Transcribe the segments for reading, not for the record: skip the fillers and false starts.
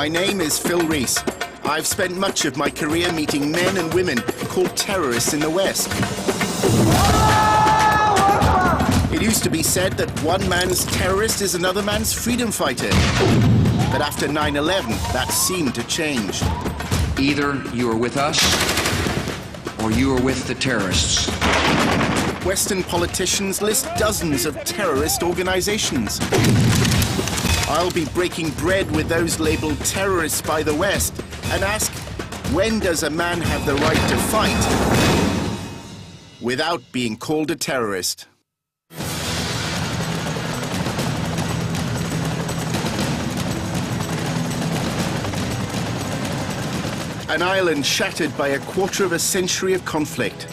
My name is Phil Rees. I've spent much of my career meeting men and women called terrorists in the West. It used to be said that one man's terrorist is another man's freedom fighter. But after 9/11, that seemed to change. Either you are with us, or you are with the terrorists. Western politicians list dozens of terrorist organizations. I'll be breaking bread with those labeled terrorists by the West and ask, when does a man have the right to fight without being called a terrorist? An island shattered by a quarter of a century of conflict.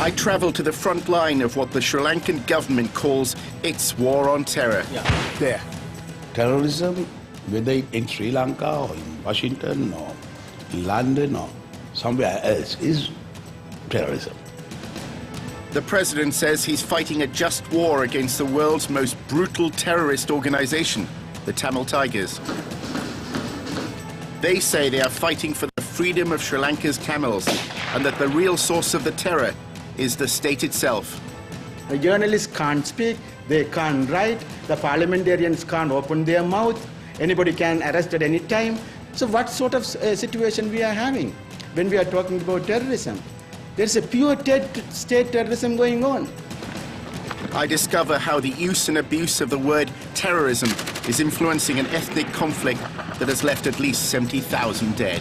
I travel to the front line of what the Sri Lankan government calls its war on terror. There. Terrorism, whether in Sri Lanka or in Washington or in London or somewhere else, is terrorism. The president says he's fighting a just war against the world's most brutal terrorist organization, the Tamil Tigers. They say they are fighting for the freedom of Sri Lanka's Tamils and that the real source of the terror is the state itself. The journalists can't speak, they can't write, the parliamentarians can't open their mouth, anybody can arrest at any time. So what sort of situation we are having when we are talking about terrorism? There's a pure state terrorism going on. I discover how the use and abuse of the word terrorism is influencing an ethnic conflict that has left at least 70,000 dead.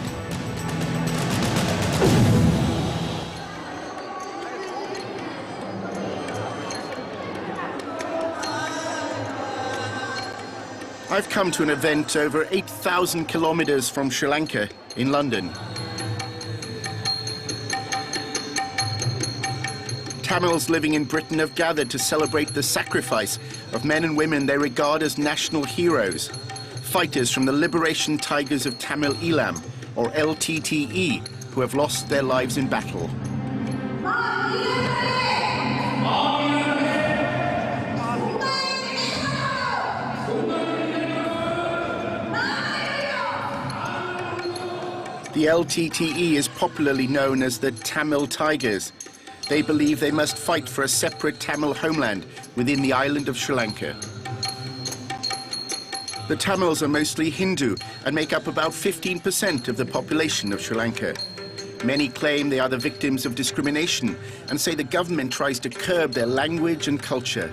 I've come to an event over 8,000 kilometers from Sri Lanka in London. Tamils living in Britain have gathered to celebrate the sacrifice of men and women they regard as national heroes, fighters from the Liberation Tigers of Tamil Eelam, or LTTE, who have lost their lives in battle. The LTTE is popularly known as the Tamil Tigers. They believe they must fight for a separate Tamil homeland within the island of Sri Lanka. The Tamils are mostly Hindu and make up about 15% of the population of Sri Lanka. Many claim they are the victims of discrimination and say the government tries to curb their language and culture.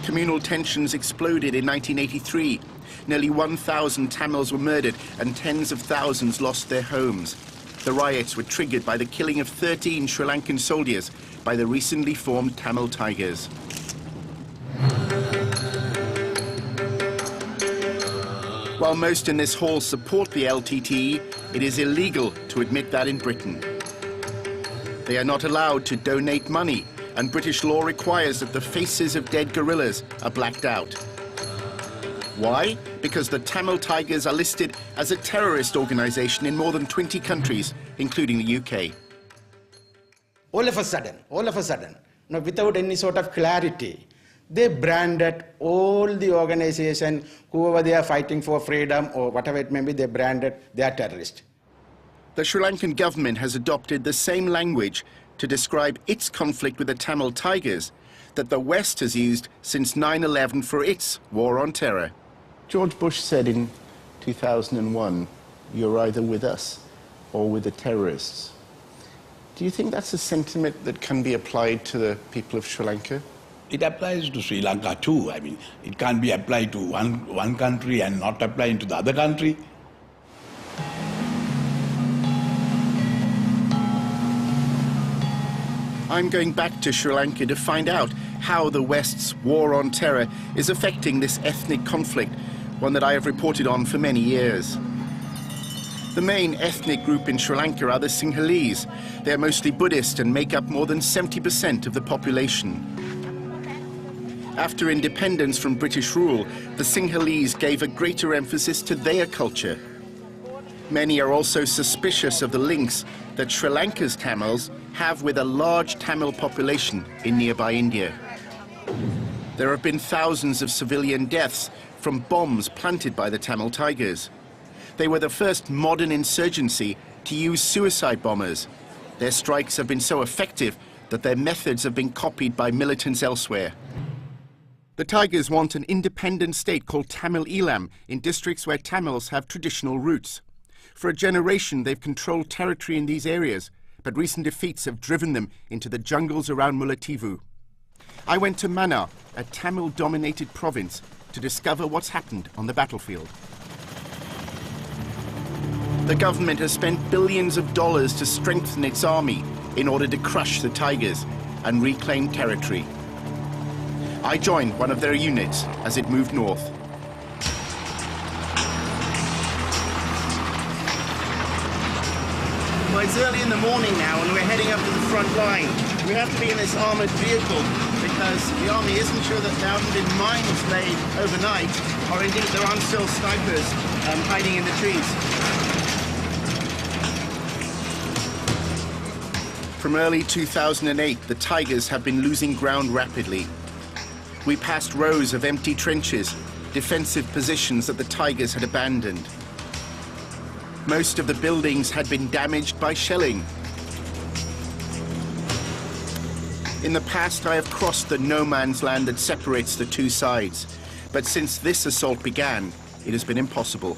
Communal tensions exploded in 1983. Nearly 1,000 Tamils were murdered and tens of thousands lost their homes. The riots were triggered by the killing of 13 Sri Lankan soldiers by the recently formed Tamil Tigers. While most in this hall support the LTTE, it is illegal to admit that in Britain. They are not allowed to donate money, and British law requires that the faces of dead guerrillas are blacked out. Why? Because the Tamil Tigers are listed as a terrorist organization in more than 20 countries, including the UK. All of a sudden, now without any sort of clarity, they branded all the organization, whoever they are fighting for freedom or whatever it may be, they branded they are terrorists. The Sri Lankan government has adopted the same language to describe its conflict with the Tamil Tigers that the West has used since 9/11 for its war on terror. George Bush said in 2001, you're either with us or with the terrorists. Do you think that's a sentiment that can be applied to the people of Sri Lanka? It applies to Sri Lanka too. I mean, it can't be applied to one country and not applying to the other country. I'm going back to Sri Lanka to find out how the West's war on terror is affecting this ethnic conflict, one that I have reported on for many years. The main ethnic group in Sri Lanka are the Sinhalese. They are mostly Buddhist and make up more than 70% of the population. After independence from British rule, the Sinhalese gave a greater emphasis to their culture. Many are also suspicious of the links that Sri Lanka's Tamils have with a large Tamil population in nearby India. There have been thousands of civilian deaths from bombs planted by the Tamil Tigers. They were the first modern insurgency to use suicide bombers. Their strikes have been so effective that their methods have been copied by militants elsewhere. The Tigers want an independent state called Tamil Eelam in districts where Tamils have traditional roots. For a generation, they've controlled territory in these areas, but recent defeats have driven them into the jungles around Mullaitivu. I went to Mannar, a Tamil-dominated province, to discover what's happened on the battlefield. The government has spent billions of dollars to strengthen its army in order to crush the Tigers and reclaim territory. I joined one of their units as it moved north. Well, it's early in the morning now and we're heading up to the front line. We have to be in this armoured vehicle because the army isn't sure that there haven't been mines laid overnight, or indeed there aren't still snipers hiding in the trees. From early 2008, the Tigers have been losing ground rapidly. We passed rows of empty trenches, defensive positions that the Tigers had abandoned. Most of the buildings had been damaged by shelling. In the past, I have crossed the no-man's land that separates the two sides. But since this assault began, it has been impossible.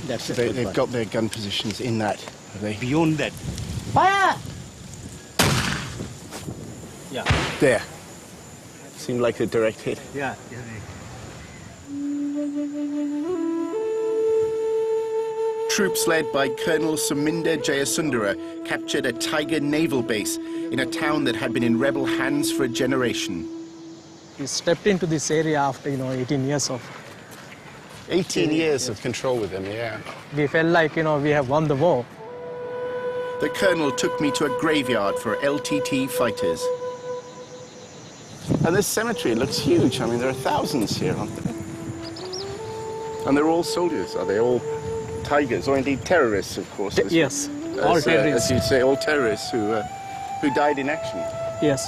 They've got their gun positions in that, have they? Beyond that. Fire! Yeah. There. Seemed like a direct hit. Yeah. Troops led by Colonel Suminder Jayasundara captured a Tiger naval base in a town that had been in rebel hands for a generation. We stepped into this area after, 18 years of... 18 years of control with them, yeah. We felt like, we have won the war. The colonel took me to a graveyard for LTT fighters. And this cemetery looks huge. I mean, there are thousands here, aren't there? And they're all soldiers, are they? All Tigers, or indeed terrorists, of course. Yes, all terrorists. As you say, all terrorists who died in action. Yes.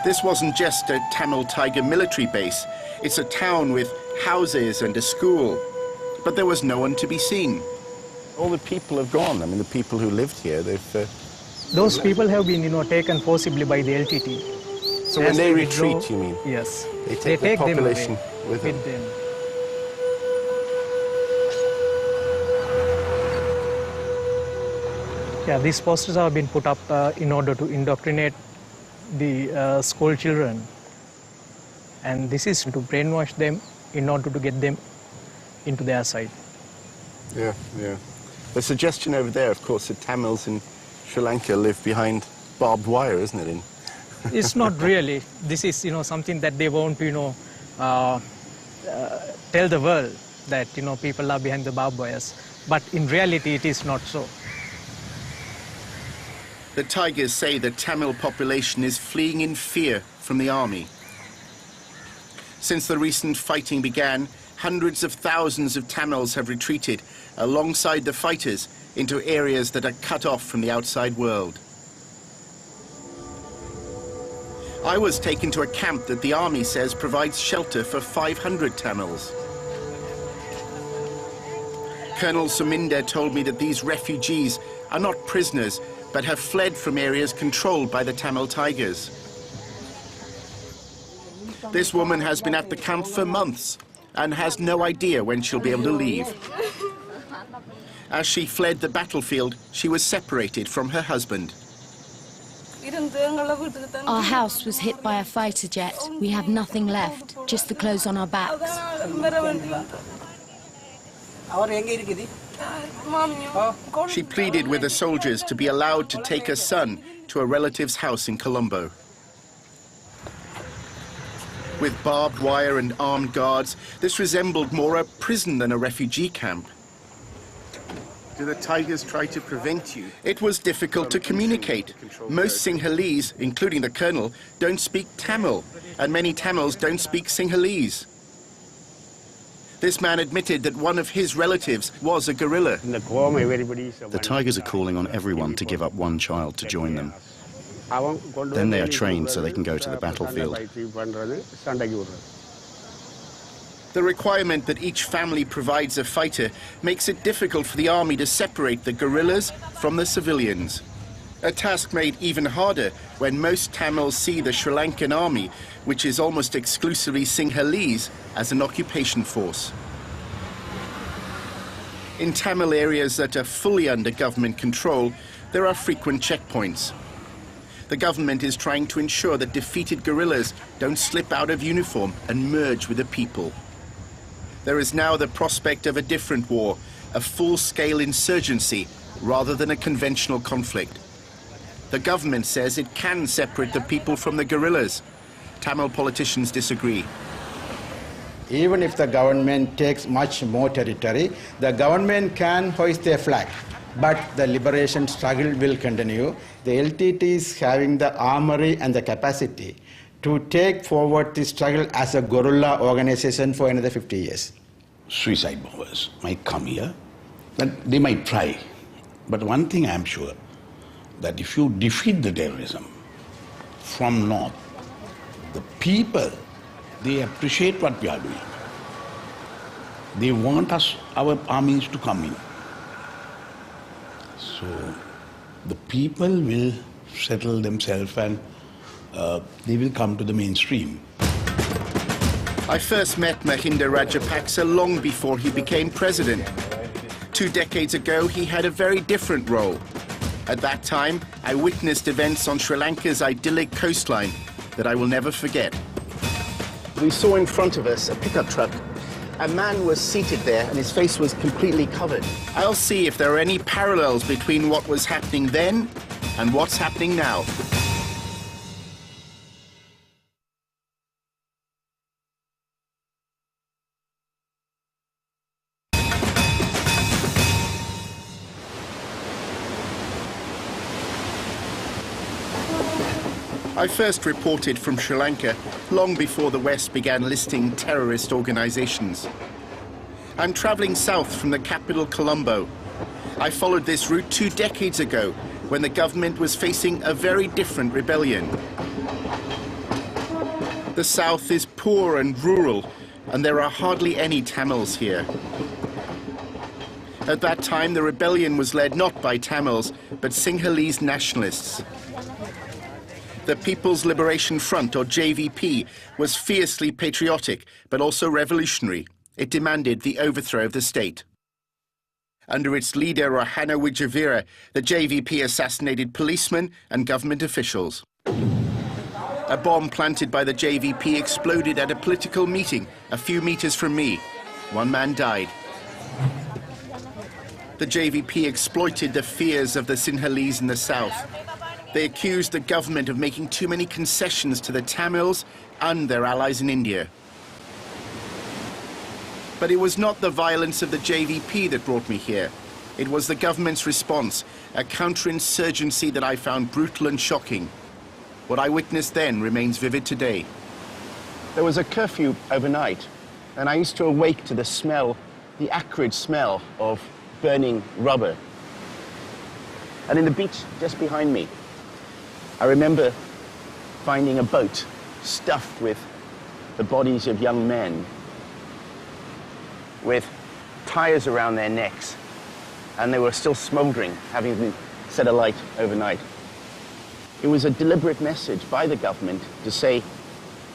This wasn't just a Tamil Tiger military base. It's a town with houses and a school. But there was no one to be seen. All the people have gone. I mean, the people who lived here, they've... Those people have been, taken forcibly by the LTT. So when they retreat, you mean? Yes. They take the population them away, with them. Yeah, these posters have been put up in order to indoctrinate the school children. And this is to brainwash them in order to get them into their side. Yeah. The suggestion over there, of course, that Tamils in Sri Lanka live behind barbed wire, isn't it? It's not really. This is, something that they want to, tell the world that, people are behind the barbed wires. But in reality, it is not so. The Tigers say the Tamil population is fleeing in fear from the army. Since the recent fighting began, hundreds of thousands of Tamils have retreated alongside the fighters into areas that are cut off from the outside world. I was taken to a camp that the army says provides shelter for 500 Tamils. Colonel Suminder told me that these refugees are not prisoners, but have fled from areas controlled by the Tamil Tigers. This woman has been at the camp for months and has no idea when she'll be able to leave. As she fled the battlefield, she was separated from her husband. Our house was hit by a fighter jet. We have nothing left, just the clothes on our backs. She pleaded with the soldiers to be allowed to take her son to a relative's house in Colombo. With barbed wire and armed guards, this resembled more a prison than a refugee camp. Do the Tigers try to prevent you? It was difficult to communicate. Most Sinhalese, including the colonel, don't speak Tamil, and many Tamils don't speak Sinhalese. This man admitted that one of his relatives was a guerrilla. The Tigers are calling on everyone to give up one child to join them. Then they are trained so they can go to the battlefield. The requirement that each family provides a fighter makes it difficult for the army to separate the guerrillas from the civilians. A task made even harder when most Tamils see the Sri Lankan army, which is almost exclusively Sinhalese, as an occupation force. In Tamil areas that are fully under government control, there are frequent checkpoints. The government is trying to ensure that defeated guerrillas don't slip out of uniform and merge with the people. There is now the prospect of a different war, a full-scale insurgency, rather than a conventional conflict. The government says it can separate the people from the guerrillas. Tamil politicians disagree. Even if the government takes much more territory, the government can hoist their flag, but the liberation struggle will continue. The LTT is having the armory and the capacity to take forward the struggle as a guerrilla organization for another 50 years. Suicide bombers might come here, and they might try. But one thing I'm sure, that if you defeat the terrorism from north, the people, they appreciate what we are doing. They want us, our armies, to come in. So the people will settle themselves and they will come to the mainstream. I first met Mahinda Rajapaksa long before he became president. 2 decades ago, he had a very different role. At that time, I witnessed events on Sri Lanka's idyllic coastline that I will never forget. We saw in front of us a pickup truck. A man was seated there and his face was completely covered. I'll see if there are any parallels between what was happening then and what's happening now. I first reported from Sri Lanka long before the West began listing terrorist organizations. I'm traveling south from the capital, Colombo. I followed this route 2 decades ago when the government was facing a very different rebellion. The south is poor and rural, and there are hardly any Tamils here. At that time, the rebellion was led not by Tamils, but Sinhalese nationalists. The People's Liberation Front, or JVP, was fiercely patriotic, but also revolutionary. It demanded the overthrow of the state. Under its leader, Rohana Wijavira, the JVP assassinated policemen and government officials. A bomb planted by the JVP exploded at a political meeting a few meters from me. 1 man died. The JVP exploited the fears of the Sinhalese in the south. They accused the government of making too many concessions to the Tamils and their allies in India. But it was not the violence of the JVP that brought me here. It was the government's response, a counterinsurgency that I found brutal and shocking. What I witnessed then remains vivid today. There was a curfew overnight, and I used to awake to the smell, the acrid smell of burning rubber. And in the beach just behind me, I remember finding a boat stuffed with the bodies of young men with tires around their necks, and they were still smoldering, having been set alight overnight. It was a deliberate message by the government to say,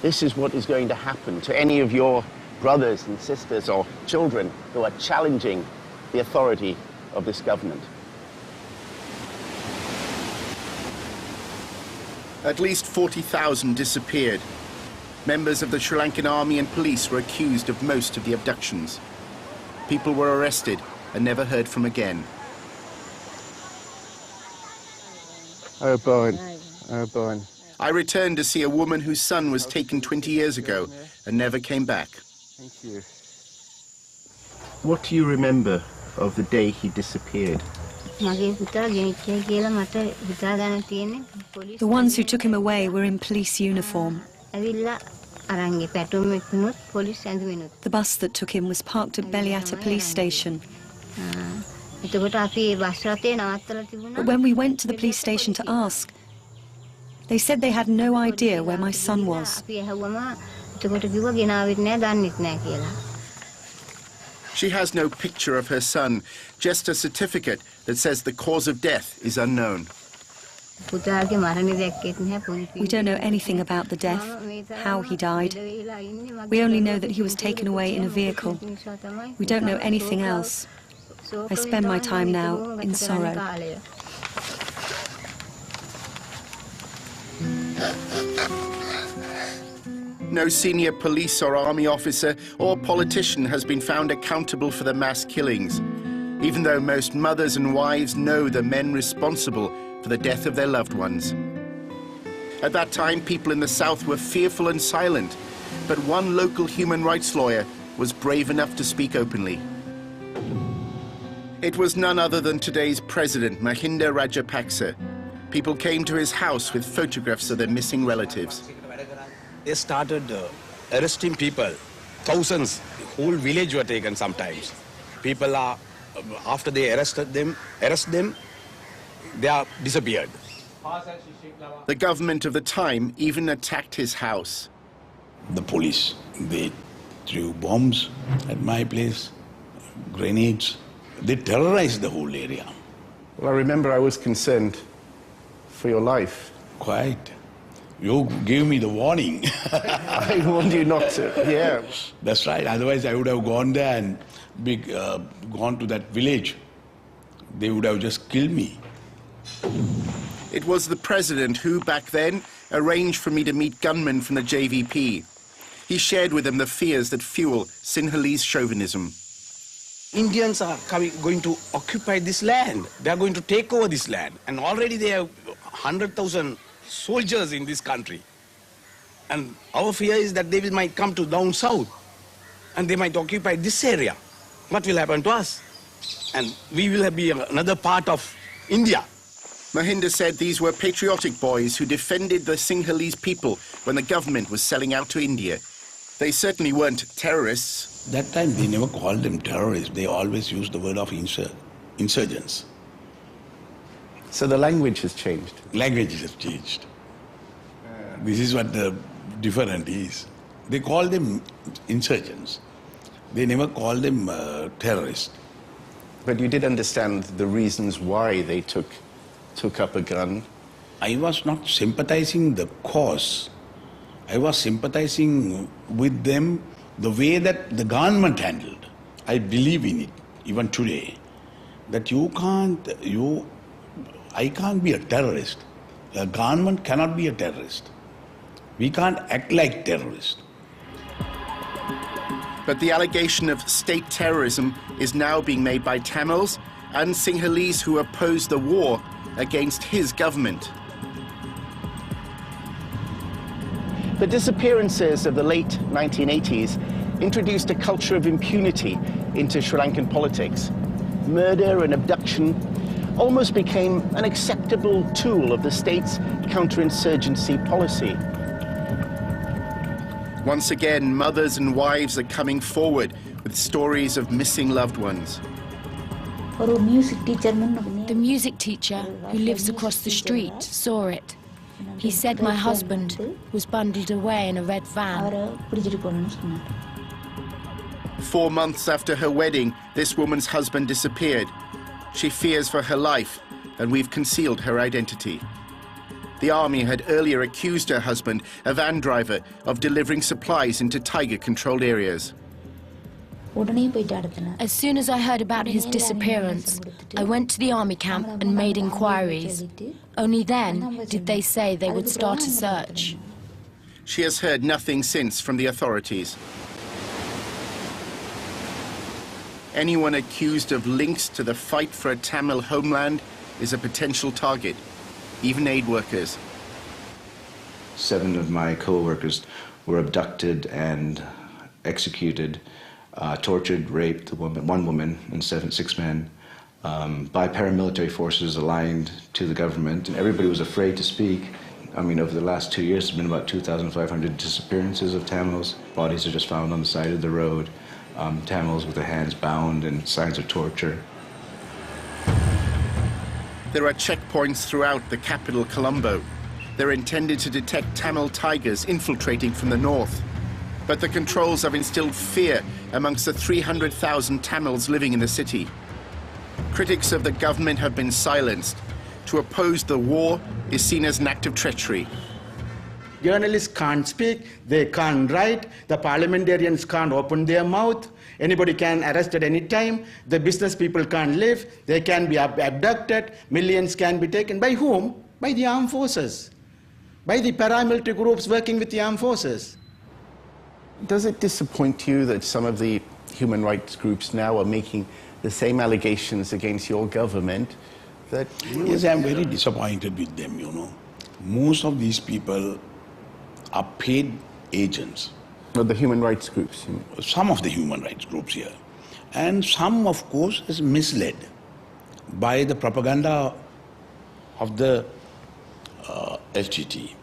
this is what is going to happen to any of your brothers and sisters or children who are challenging the authority of this government. At least 40,000 disappeared. Members of the Sri Lankan army and police were accused of most of the abductions. People were arrested and never heard from again. I returned to see a woman whose son was taken 20 years ago and never came back. Thank you. What do you remember of the day he disappeared? The ones who took him away were in police uniform. The bus that took him was parked at Beliata police station. But when we went to the police station to ask, They said they had no idea where my son was. She has no picture of her son, just a certificate that says the cause of death is unknown. We don't know anything about the death, how he died. We only know that he was taken away in a vehicle. We don't know anything else. I spend my time now in sorrow. No senior police or army officer or politician has been found accountable for the mass killings, even though most mothers and wives know the men responsible for the death of their loved ones. At that time, people in the South were fearful and silent, but one local human rights lawyer was brave enough to speak openly. It was none other than today's president, Mahinda Rajapaksa. People came to his house with photographs of their missing relatives. They started arresting people. Thousands, whole village were taken sometimes. People are, after they arrest them, they are disappeared. The government of the time even attacked his house. The police, they threw bombs at my place, grenades. They terrorized the whole area. Well, I remember I was concerned for your life. Quite. You gave me the warning. I warned you not to, yeah. That's right. Otherwise, I would have gone there and gone to that village. They would have just killed me. It was the president who, back then, arranged for me to meet gunmen from the JVP. He shared with them the fears that fuel Sinhalese chauvinism. Indians are going to occupy this land. They are going to take over this land. And already they have 100,000 soldiers in this country. And our fear is that they might come to down south and they might occupy this area. What will happen to us? And we will be another part of India. Mahinda said these were patriotic boys who defended the Sinhalese people when the government was selling out to India. They certainly weren't terrorists. That time they never called them terrorists. They always used the word of insurgents. So the language has changed? Languages have changed. This is what the difference is. They call them insurgents. They never call them terrorists. But you did understand the reasons why they took up a gun? I was not sympathizing the cause. I was sympathizing with them the way that the government handled. I believe in it, even today, that I can't be a terrorist. The government cannot be a terrorist. We can't act like terrorists. But the allegation of state terrorism is now being made by Tamils and Sinhalese who oppose the war against his government. The disappearances of the late 1980s introduced a culture of impunity into Sri Lankan politics. Murder and abduction almost became an acceptable tool of the state's counterinsurgency policy. Once again, mothers and wives are coming forward with stories of missing loved ones. The music teacher who lives across the street saw it. He said my husband was bundled away in a red van. 4 months after her wedding, this woman's husband disappeared. She fears for her life, and we've concealed her identity. The army had earlier accused her husband, a van driver, of delivering supplies into tiger-controlled areas. As soon as I heard about his disappearance, I went to the army camp and made inquiries. Only then did they say they would start a search. She has heard nothing since from the authorities. Anyone accused of links to the fight for a Tamil homeland is a potential target, even aid workers. 7 of my co-workers were abducted and executed, tortured, raped, one woman and 6 men, by paramilitary forces aligned to the government. And everybody was afraid to speak. I mean, over the last 2 years, there's been about 2,500 disappearances of Tamils. Bodies are just found on the side of the road. Tamils with their hands bound and signs of torture. There are checkpoints throughout the capital, Colombo. They're intended to detect Tamil tigers infiltrating from the north. But the controls have instilled fear amongst the 300,000 Tamils living in the city. Critics of the government have been silenced. To oppose the war is seen as an act of treachery. Journalists can't speak, they can't write, the parliamentarians can't open their mouth, anybody can arrest at any time, the business people can't live, they can be abducted, millions can be taken. By whom? By the armed forces, by the paramilitary groups working with the armed forces. Does it disappoint you that some of the human rights groups now are making the same allegations against your government that you... Yes, I'm very disappointed with them, you know. Most of these people are paid agents. The human rights groups? Some of the human rights groups here. And some, of course, is misled by the propaganda of the SGT.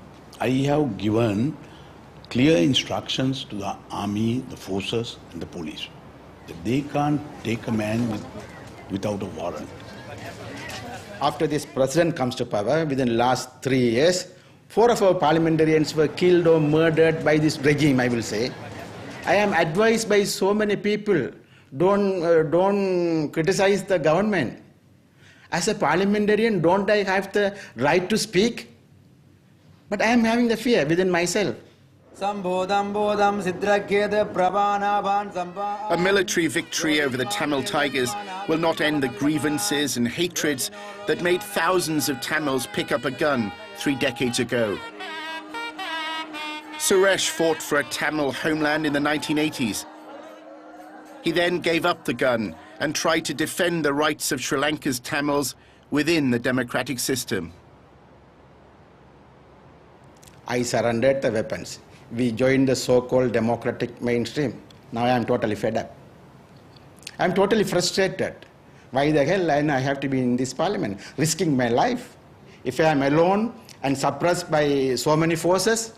I have given clear instructions to the army, the forces, and the police that they can't take a man without a warrant. After this president comes to power, within the last 3 years, 4 of our parliamentarians were killed or murdered by this regime, I will say. I am advised by so many people, don't criticize the government. As a parliamentarian, don't I have the right to speak? But I am having the fear within myself. A military victory over the Tamil tigers will not end the grievances and hatreds that made thousands of Tamils pick up a gun 3 decades ago. Suresh fought for a Tamil homeland in the 1980s. He then gave up the gun and tried to defend the rights of Sri Lanka's Tamils within the democratic system. I surrendered the weapons. We joined the so-called democratic mainstream. Now I am totally fed up. I am totally frustrated. Why the hell I have to be in this parliament, risking my life? If I am alone and suppressed by so many forces,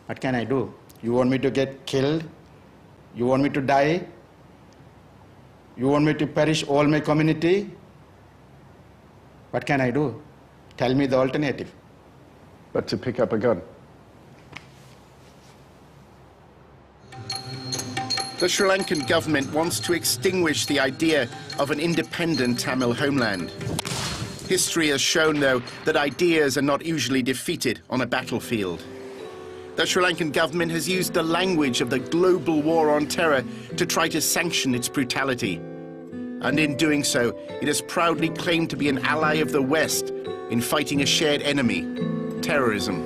what can I do? You want me to get killed? You want me to die? You want me to perish all my community? What can I do? Tell me the alternative. But to pick up a gun. The Sri Lankan government wants to extinguish the idea of an independent Tamil homeland. History has shown, though, that ideas are not usually defeated on a battlefield. The Sri Lankan government has used the language of the global war on terror to try to sanction its brutality. And in doing so, it has proudly claimed to be an ally of the West in fighting a shared enemy, terrorism.